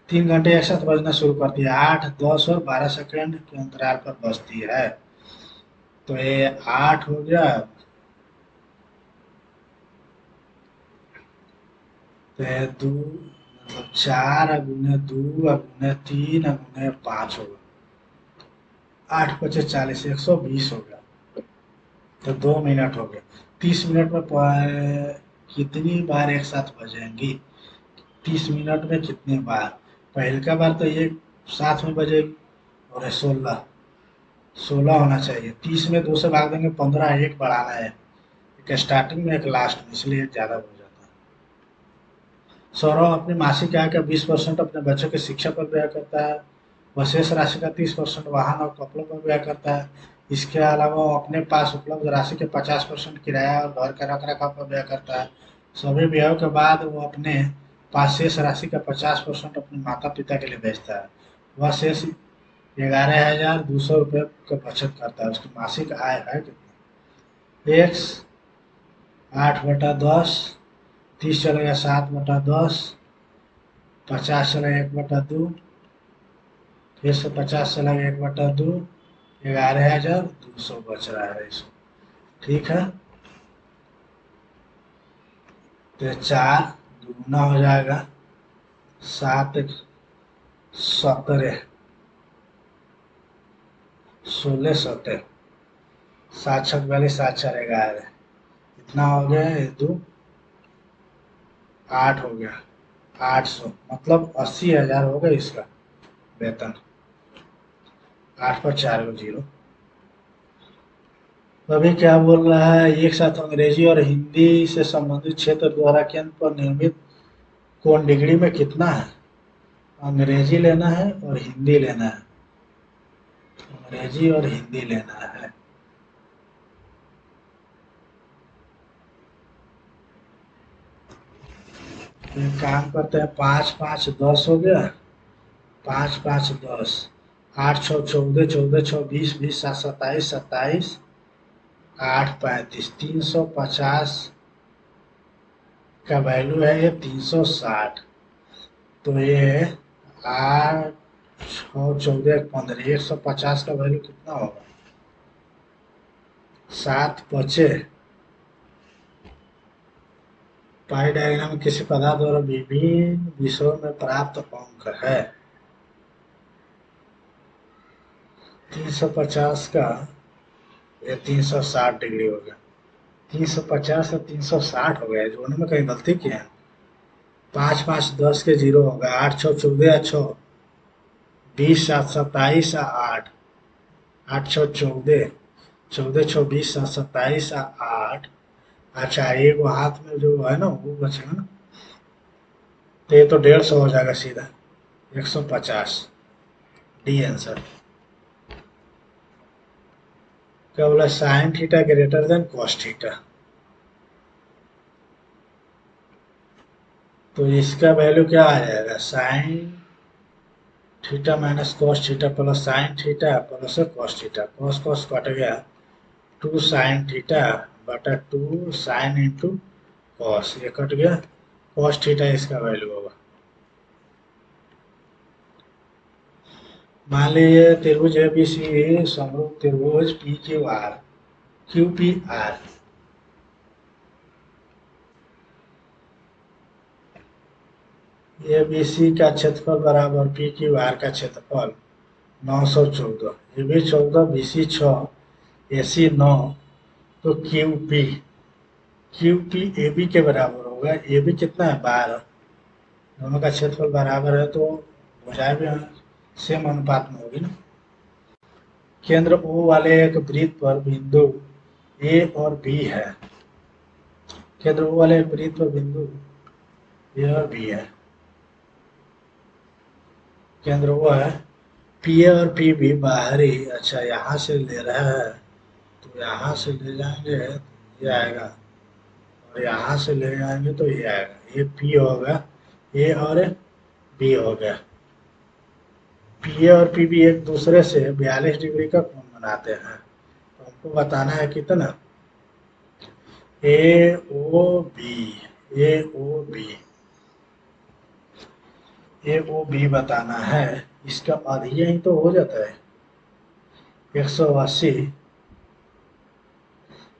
3 घंटे एक साथ बजना शुरू करती है, 8 10 और 12 सेकेंड के अंतराल पर बजती है। तो ये 8 हो गया, तो ये 2 मतलब 4 गुने 2 गुने 3 गुने 5 होगा, 8 पचे 40 120 हो गया। तो 2 मिनट हो गए। 30 मिनट में कितनी बार एक साथ बजेंगी, 30 मिनट में कितनी बार। पहले का बार तो ये साथ में बजेगी, और 16 16 होना चाहिए। 30 में 2 से भाग देंगे 15, एक बढ़ाना है, एक स्टार्टिंग में एक लास्ट में, इसलिए ज़्यादा हो जाता है। सौरभ अपनी मासिक आय का 20% अपने बच्चों की शिक्षा पर व्यय करता है। वह शेष राशि का 30% वाहन और कपड़ों पर व्यय करता है। इसके अलावा वो अपने पास उपलब्ध राशि के 50% किराया और घर के रख रखाव पर व्यय करता है। सभी व्ययों के बाद वो अपने पास शेष राशि का 50% अपने माता पिता के लिए भेजता है। वह शेष 11,200 रुपये का बचत करता है। उसकी मासिक आय है कितनी, एक्स 8/10, 30 चलेगा 7/10, 50 चलेगा 1/2, फिर से 50 चलेगा 1/2, 11,200 बच रहा है इसको, ठीक है। तो 4 दुगुना हो जाएगा 7 17, 16 17, 7 6 42, 7 4 11, इतना हो गया, 2 8 हो गया, 800 मतलब 80,000 हो गया इसका वेतन। 8 पर 4 को 0। अभी क्या बोल रहा है, एक साथ अंग्रेजी और हिंदी से संबंधित क्षेत्र द्वारा केंद्र पर निर्मित कोण डिग्री में कितना है। अंग्रेजी लेना है और हिंदी लेना है, अंग्रेजी और हिंदी लेना है। तो एक काम करते हैं, 5 5 10 हो गया, 5 5 10, 8 6 14, 14 6 20, 20 7 27, 27 8 35, 350 का वैल्यू है ये 360। तो ये 8 6 14 15, 150 का वैल्यू कितना होगा, 7 बचे। पाई डायग्राम में किसी पदार्थ द्वारा विभिन्न विषयों में प्राप्त अंक है। 350 का ये 360 डिग्री हो गया, 350 और 360 हो गया, जोड़ने में कहीं गलती किया है। 5 5 10 के 0 हो गया, 8 6 14 6, 20 7 27 8, 8 6 14, 14 6 20 7 27 8। अच्छा, एक वो हाथ में जो है ना वो बचेगा ना, तो ये तो 150 हो जाएगा सीधा, 150, डी आंसर। क्या बोला, sine theta greater than cos theta. तो इसका वैल्यू क्या आ जाएगा, sine theta minus cos theta plus sine theta plus cos theta, cos cos cut गया, 2 साइन थीटा बटा 2 साइन इंटू कॉस, ये कट गया, कॉस थीटा इसका वैल्यू होगा। मान लीजिए त्रिभुज ए बी सी समरूप त्रिभुज P Q R, Q P R, A B C का क्षेत्रफल बराबर पी क्यू आर का क्षेत्रफल 914, ए बी 14, बी सी 6, ए सी 9, तो क्यू पी ए बी के बराबर होगा। ए बी कितना है, 12, दोनों का क्षेत्रफल बराबर है तो भुजाएं भी सेम अनुपात में होगी ना। केंद्र O वाले एक वृत्त पर बिंदु A और B है। केंद्र O वाले एक वृत्त पर बिंदु A और B है। केंद्र वो है, P A और P B बाहरी, अच्छा यहाँ से ले रहा है तो यहाँ से ले जाएंगे तो ये आएगा, और यहाँ से ले जाएंगे तो ये आएगा। ये P होगा, A और B हो गया। पी ए और पी बी एक दूसरे से 42 डिग्री का कोण बनाते हैं। तो हमको बताना है कितना, ए ओ बी, ए ओ बी, ए ओ बी बताना है। इसका आधी ही तो हो जाता है 180,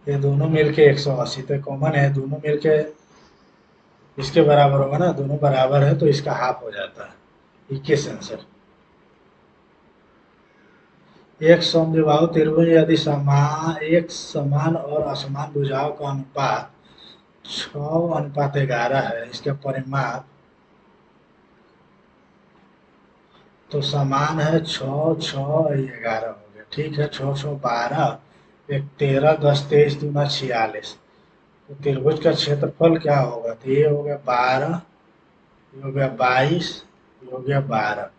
ये दोनों मिलके 180, तो कॉमन है, दोनों मिलके इसके बराबर होगा ना, दोनों बराबर है तो इसका हाफ हो जाता है। 21 आंसर। एक समद्विबाहु त्रिभुज यदि एक समान और असमान भुजाओं का अनुपात 6:11 है, इसका परिमाप तो समान है 6, 6, 11 हो गया। ठीक है, 6, 6, 12, एक 13, 10, 23, दूना 46। तो त्रिभुज का क्षेत्रफल क्या होगा, तो ये हो गया 12, ये हो गया 22, ये हो गया 12।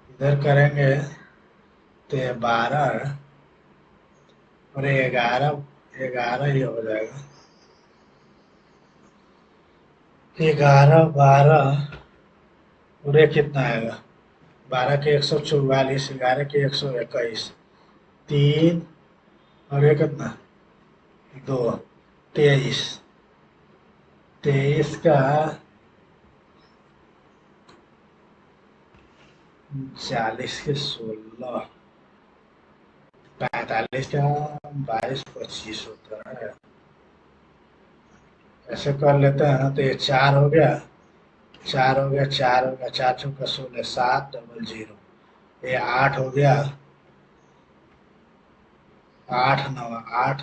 इधर करेंगे तो ये 12 और ये 11, 11 ये हो जाएगा 11, 12 और ये कितना आएगा, 12 के 144, 11 के 121, 3 और ये कितना 2, 23, 23 का 40 के 16, 45 का 22, 25 होता है। ऐसे कर लेते हैं ना, तो ये 4 हो गया, 4 हो गया, 4 हो गया, 4 चौका 16, 7, डबल 0, ये 8 हो गया, 8, 9, 8,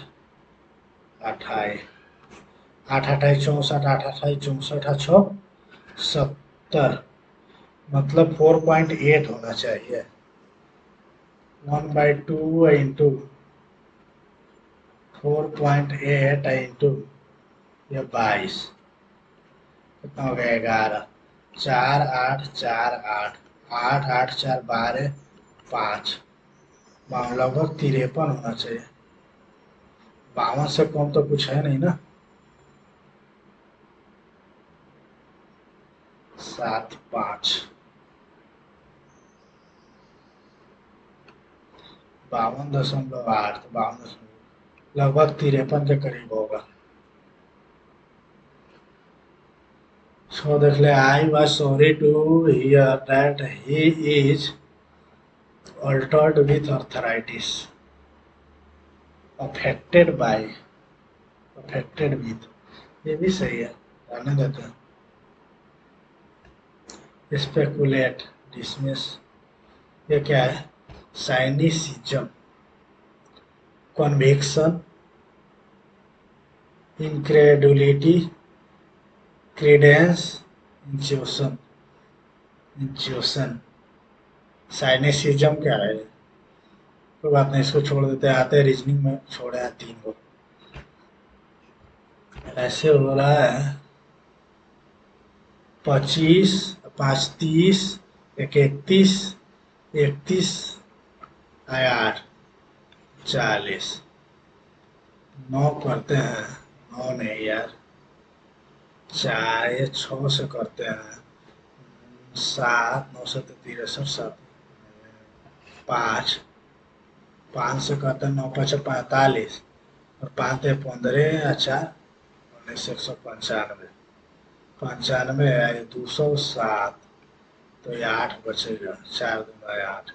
28, 8, 28, 64, 8, 28, 64, 6, 70, मतलब 4.8 होना चाहिए। 1/2 इंटू 4.8 इंटू ये 22, कितना हो गया 11, 4, 8, 4, 8, 8, 8, 4, 12, 5, लगभग 53 होना चाहिए। 52 से कम तो कुछ है नहीं ना। 7, 5, 52.8, तो 52 लगभग 53 के करीब होगा। So देख ले, I was sorry to hear that he is altered with arthritis, affected by, affected with, ये भी सही है, रहने देते हैं। स्पेकुलेट, डिसमिस, ये क्या है, साइनिसिज्म, कन्विक्शन, इनक्रेडुलिटी, क्रीडेंस, इंट्यूशन, इंट्यूशन। साइनिसिज्म क्या है, कोई बात नहीं, इसको छोड़ देते हैं, आते हैं रीजनिंग में, छोड़े हैं 3 को। ऐसे हो रहा है 25, 5, 30, 31, 31, 8, 40, 9 करते हैं, 9 नहीं यार, 4, ये 6 से करते हैं, 7, 9 से 63, 7, 5, 5 से करते हैं, 9, 5, 45 और 5, 15, अच्छा 19, 195, 95 है, 207, तो ये 8 बचेगा, 4, 2, 8।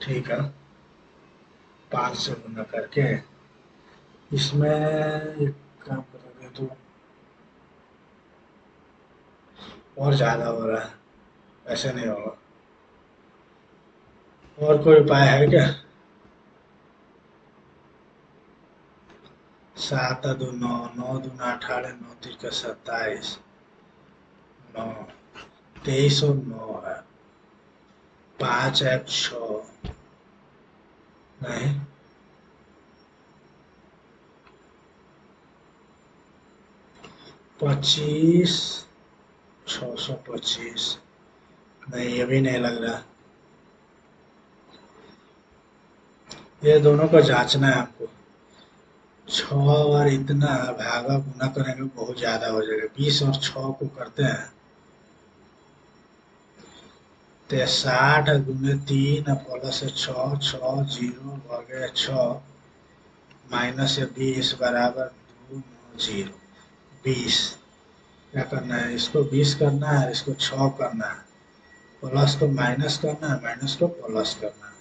ठीक है, 5 से गुना करके इसमें एक काम करोगे तो और ज्यादा हो रहा है, ऐसे नहीं होगा। और कोई उपाय है क्या, 7, 2, 9, 9, 2, 18, 9, 3, 27, 9, 23 और 9 है, 5, 1, 6, नहीं, 25, 625, नहीं ये भी नहीं लग रहा। ये दोनों को जांचना है आपको। 6 और इतना भागा गुना करेंगे बहुत ज्यादा हो जाएगा। 20 और 6 को करते हैं तो 60 गुने 3 प्लस 6, 6 जीरो भागे 6 माइनस 20 बराबर 290, 20। क्या करना है, इसको 20 करना है, इसको 6 करना है, प्लस को माइनस करना है, माइनस को प्लस करना है।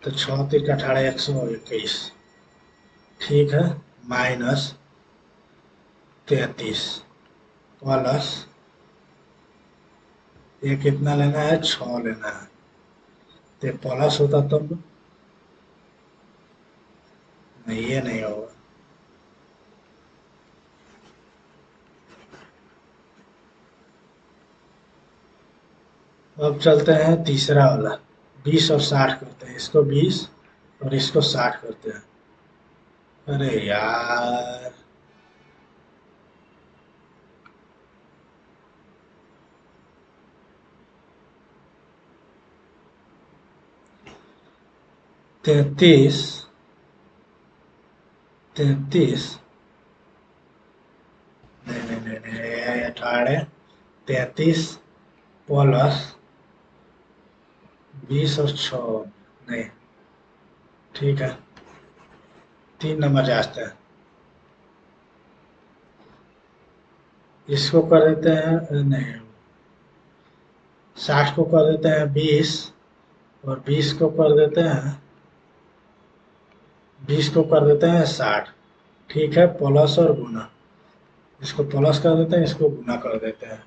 तो 6 3 18 121, ठीक है, माइनस 33 प्लस ये कितना लेना है, 6 लेना है। तो प्लस होता तब, नहीं ये नहीं होगा। अब चलते हैं तीसरा वाला। 20 और 60 करते हैं, इसको 20 और इसको 60 करते हैं। अरे यार, 33, 33, नहीं नहीं नहीं नहीं, 18, 33 प्लस 20 और 6, नहीं, ठीक है, 3 नंबर जाते हैं। इसको कर देते हैं, नहीं, 60 को कर देते हैं 20 और 20 को कर देते हैं, 20 को कर देते हैं 60, ठीक है, प्लस और गुना। इसको प्लस कर देते हैं, इसको गुना कर देते हैं।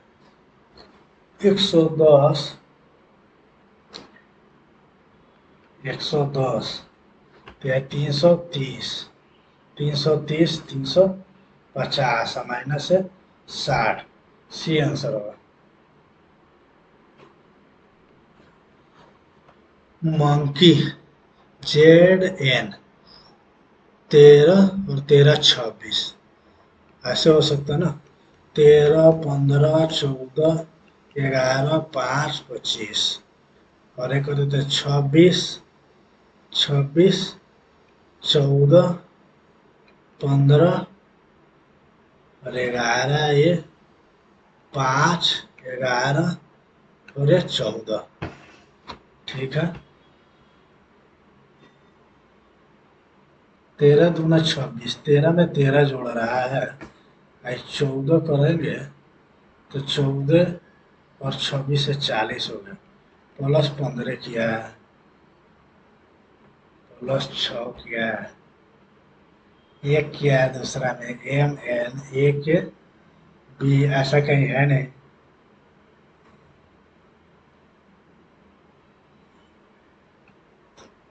110, 110 तो है 330, 330, 350 माइनस है 60, सी आंसर होगा। मंकी, ZN 13 और 13 26, ऐसे हो सकता है ना। 13 15 14 11 5 25 और एक होते थे 26, 26 14 15 और 11, ये 5 11 और ये 14, ठीक है। 13 दूना 26, 13 में 13 जोड़ रहा है, 14 करेंगे तो 14 और 26 से 40 हो गया, प्लस 15 किया है, प्लस 6 किया है, एक किया है दूसरा में, MN एक बी, ऐसा कहीं है नहीं।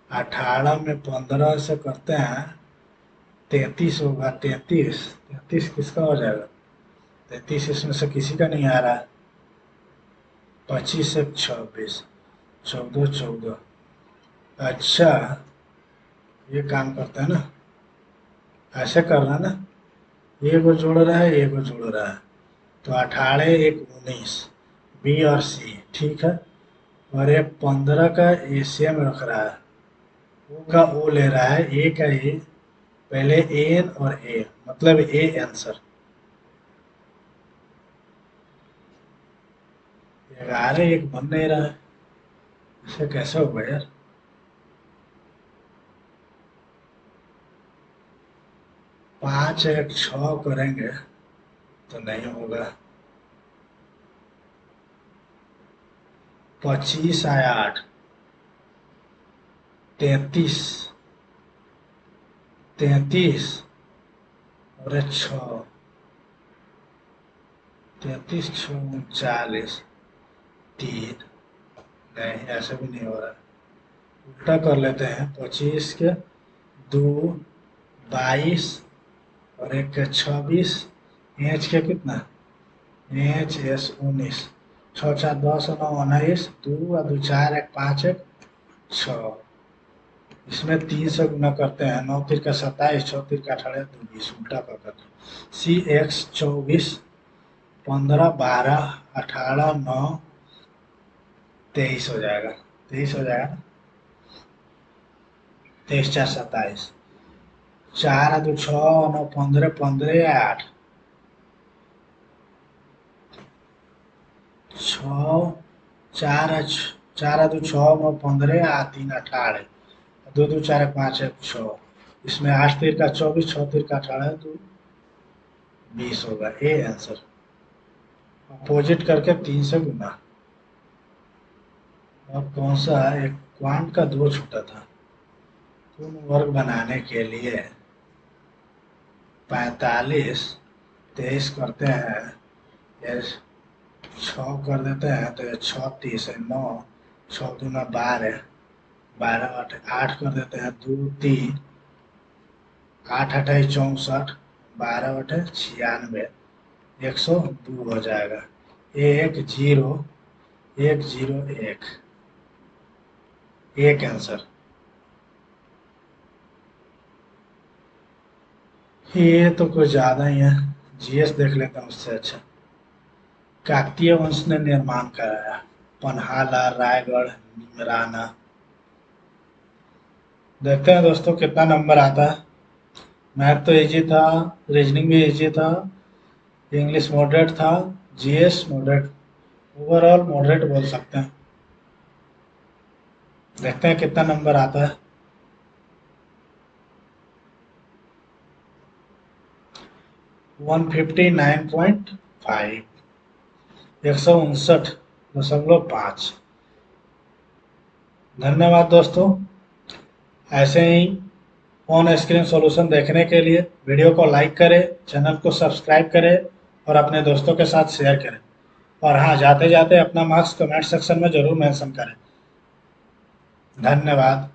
अठारह में 15 से करते हैं 33 होगा, 33, 33 किसका हो जाएगा, 33 इसमें से किसी का नहीं आ रहा है। 25 से 26, 14 14, अच्छा ये काम करता है ना, ऐसे कर रहा है ना, ये को जोड़ रहा है, ये को जोड़ रहा है, तो 18 एक 19, बी और सी, ठीक है। और ये 15 का एशियम रख रहा है, ओ का ओ ले रहा है, ए का ए, पहले एन और ए, मतलब ए आंसर। 11 एक बन नहीं रहा है, इसे कैसे होगा यार। 5 एक 6 करेंगे तो नहीं होगा। 25 आया 8, 33, 33 और 6, 33 6 39, 3, नहीं ऐसे भी नहीं हो रहा। उल्टा कर लेते हैं, 25 के 2 22 और एक के 26, एच के कितना, एच एस 19, 6 4 10 9 19, 2 और 2 4 1 5 1 6, इसमें 3 से गुना करते हैं, 9 तिरका 27, 6 तिरका 18, 2 20, उल्टा कर करते। सी एक्स 24, 15, 12, 18, 9, 23 हो जाएगा। 23 हो जाएगा ना। 23 4 27, 4 आ 2 6, 9 15, 15 या 8, 6, 4 आ 4 आ 2 6, 9 15, आ 3 18, 2 2 4 5 1 6, इसमें 8 तिरका 24, 6 तिरका 18, तो 20 होगा। A answer. अपोजिट करके 3 से गुना। और कौन सा एक क्वांट का 2 छूटा था। पूर्ण वर्ग बनाने के लिए 45, 23 करते हैं, ये 6 कर देते हैं, तो ये 6 30 है 9, 6 दूना 12, 12 8 कर देते हैं, 2 3, 8 28 64, 12 8 96, 102 हो जाएगा। 1 0 1 0 1, एक आंसर। ये तो कुछ ज्यादा ही है, जीएस देख लेता हूँ उससे अच्छा। काकतीय वंश ने निर्माण कराया, पन्हाला, रायगढ़, निमराना। देखते हैं दोस्तों कितना नंबर आता है। मैथ तो इजी था, रीजनिंग भी इजी था, इंग्लिश मॉडरेट था, जीएस मॉडरेट, ओवरऑल मॉडरेट बोल सकते हैं। देखते हैं कितना नंबर आता है। 159.5, 159.5। धन्यवाद दोस्तों। ऐसे ही ऑन स्क्रीन सॉल्यूशन देखने के लिए वीडियो को लाइक करें, चैनल को सब्सक्राइब करें और अपने दोस्तों के साथ शेयर करें। और हाँ, जाते जाते अपना मार्क्स कमेंट सेक्शन में जरूर मेंशन करें। धन्यवाद।